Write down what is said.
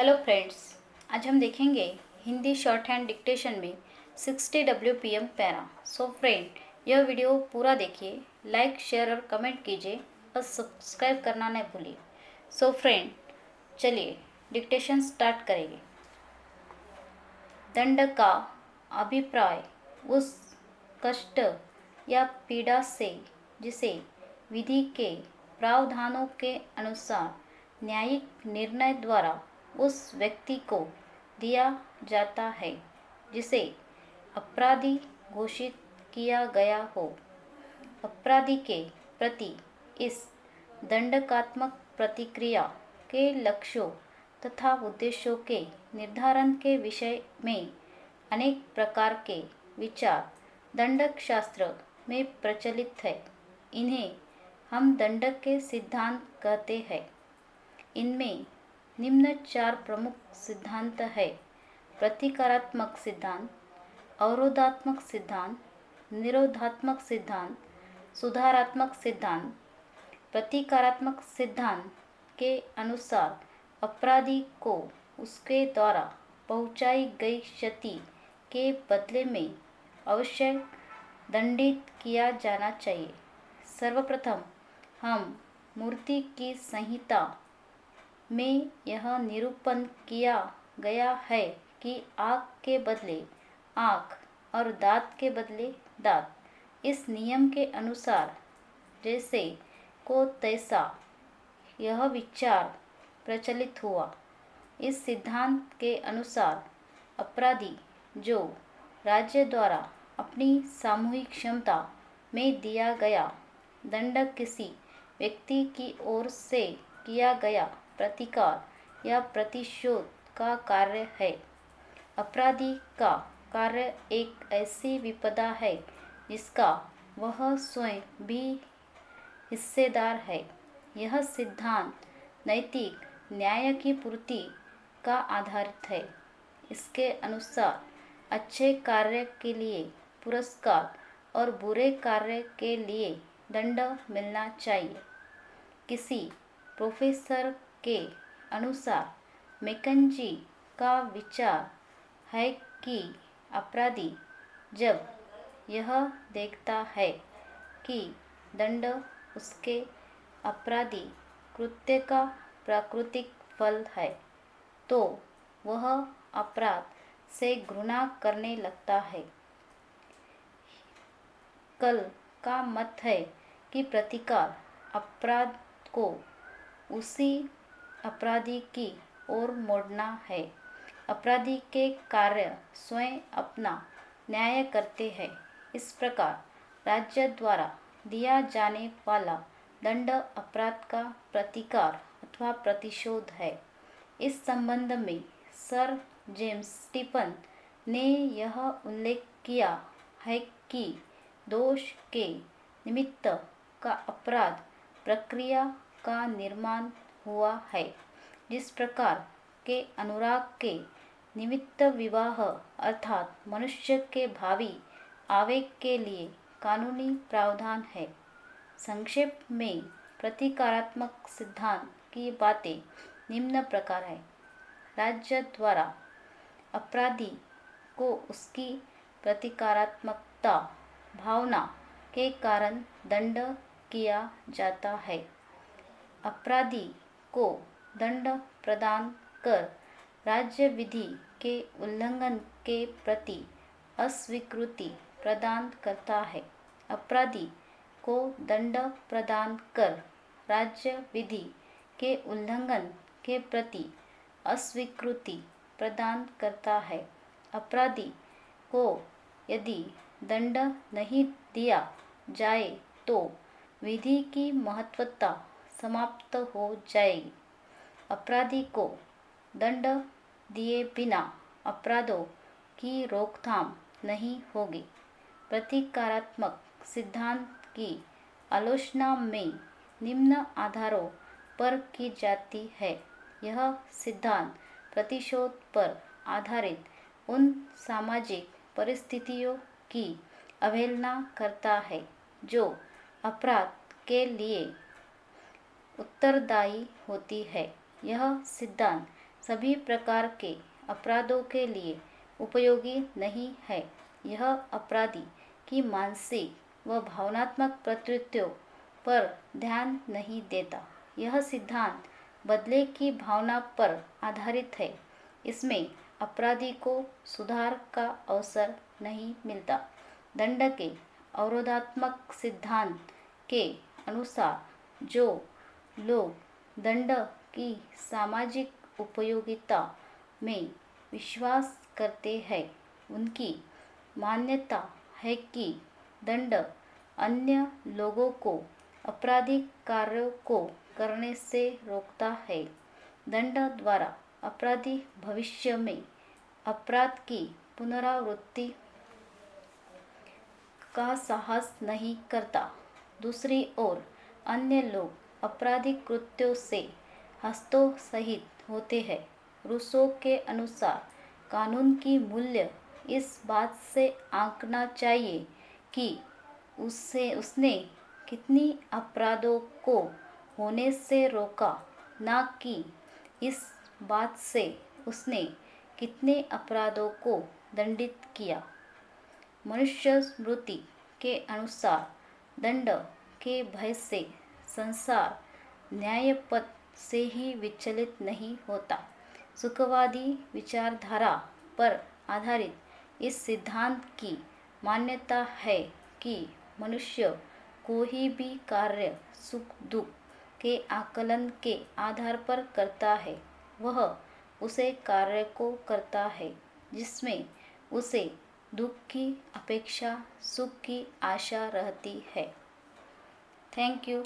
Hello friends, आज हम देखेंगे हिंदी शॉर्ट हैंड डिक्टेशन में 60 WPM पैरा। सो फ्रेंड, यह वीडियो पूरा देखिए, लाइक शेयर और कमेंट कीजिए और सब्सक्राइब करना न भूलिए। सो फ्रेंड, चलिए डिक्टेशन स्टार्ट करेंगे। दंड का अभिप्राय उस कष्ट या पीड़ा से जिसे विधि के प्रावधानों के अनुसार न्यायिक निर्णय द्वारा उस व्यक्ति को दिया जाता है जिसे अपराधी घोषित किया गया हो। अपराधी के प्रति इस दंडकात्मक प्रतिक्रिया के लक्ष्यों तथा उद्देश्यों के निर्धारण के विषय में अनेक प्रकार के विचार दंडक शास्त्र में प्रचलित है। इन्हें हम दंडक के सिद्धांत कहते हैं। इनमें निम्न 4 प्रमुख सिद्धांत है: प्रतिकारात्मक सिद्धांत, अवरोधात्मक सिद्धांत, निरोधात्मक सिद्धांत, सुधारात्मक सिद्धांत। प्रतिकारात्मक सिद्धांत के अनुसार अपराधी को उसके द्वारा पहुंचाई गई क्षति के बदले में अवश्य दंडित किया जाना चाहिए। सर्वप्रथम हम मूर्ति की संहिता में यह निरूपण किया गया है कि आँख के बदले आँख और दाँत के बदले दाँत। इस नियम के अनुसार जैसे को तैसा यह विचार प्रचलित हुआ। इस सिद्धांत के अनुसार अपराधी जो राज्य द्वारा अपनी सामूहिक क्षमता में दिया गया दंड किसी व्यक्ति की ओर से किया गया प्रतिकार या प्रतिशोध का कार्य है। अपराधी का कार्य एक ऐसी विपदा है जिसका वह स्वयं भी हिस्सेदार है। यह सिद्धांत नैतिक न्याय की पूर्ति का आधारित है। इसके अनुसार अच्छे कार्य के लिए पुरस्कार और बुरे कार्य के लिए दंड मिलना चाहिए। किसी प्रोफेसर के अनुसार मैकेंजी का विचार है कि अपराधी जब यह देखता है कि दंड उसके अपराधी कृत्य का प्राकृतिक फल है तो वह अपराध से घृणा करने लगता है। कल का मत है कि प्रतिकार अपराध को उसी अपराधी की ओर मोड़ना है। अपराधी के कार्य स्वयं अपना न्याय करते हैं। इस प्रकार राज्य द्वारा दिया जाने वाला दंड अपराध का प्रतिकार अथवा प्रतिशोध है। इस संबंध में सर जेम्स स्टीफन ने यह उल्लेख किया है कि दोष के निमित्त का अपराध प्रक्रिया का निर्माण हुआ है। जिस प्रकार के अनुराग के निमित्त विवाह अर्थात मनुष्य के भावी आवेग के लिए कानूनी प्रावधान है। संक्षेप में प्रतिकारात्मक सिद्धांत की बातें निम्न प्रकार है। राज्य द्वारा अपराधी को उसकी प्रतिकारात्मकता भावना के कारण दंड किया जाता है। अपराधी को दंड प्रदान कर राज्य विधि के उल्लंघन के प्रति अस्वीकृति प्रदान करता है। अपराधी को दंड प्रदान कर राज्य विधि के उल्लंघन के प्रति अस्वीकृति प्रदान करता है। अपराधी को यदि दंड नहीं दिया जाए तो विधि की महत्वता समाप्त हो जाएगी। अपराधी को दंड दिए बिना अपराधों की रोकथाम नहीं होगी। प्रतिकारात्मक सिद्धांत की आलोचना में निम्न आधारों पर की जाती है। यह सिद्धांत प्रतिशोध पर आधारित उन सामाजिक परिस्थितियों की अवहेलना करता है जो अपराध के लिए उत्तरदायी होती है। यह सिद्धांत सभी प्रकार के अपराधों के लिए उपयोगी नहीं है। यह अपराधी की मानसिक व भावनात्मक प्रवृत्तियों पर ध्यान नहीं देता। यह सिद्धांत बदले की भावना पर आधारित है। इसमें अपराधी को सुधार का अवसर नहीं मिलता। दंड के अवरोधात्मक सिद्धांत के अनुसार जो लोग दंड की सामाजिक उपयोगिता में विश्वास करते हैं, उनकी मान्यता है कि दंड अन्य लोगों को आपराधिक कार्यों को करने से रोकता है। दंड द्वारा अपराधी भविष्य में अपराध की पुनरावृत्ति का साहस नहीं करता। दूसरी ओर अन्य लोग आपराधिक कृत्यों से हतोत्साहित होते हैं। रूसो के अनुसार कानून की मूल्य इस बात से आंकना चाहिए कि उसने कितनी अपराधों को होने से रोका, न कि इस बात से उसने कितने अपराधों को दंडित किया। मनुष्य स्मृति के अनुसार दंड के भय से संसार न्यायपथ से ही विचलित नहीं होता। सुखवादी विचारधारा पर आधारित इस सिद्धांत की मान्यता है कि मनुष्य कोई भी कार्य सुख दुख के आकलन के आधार पर करता है। वह उसे कार्य को करता है जिसमें उसे दुख की अपेक्षा सुख की आशा रहती है। Thank you.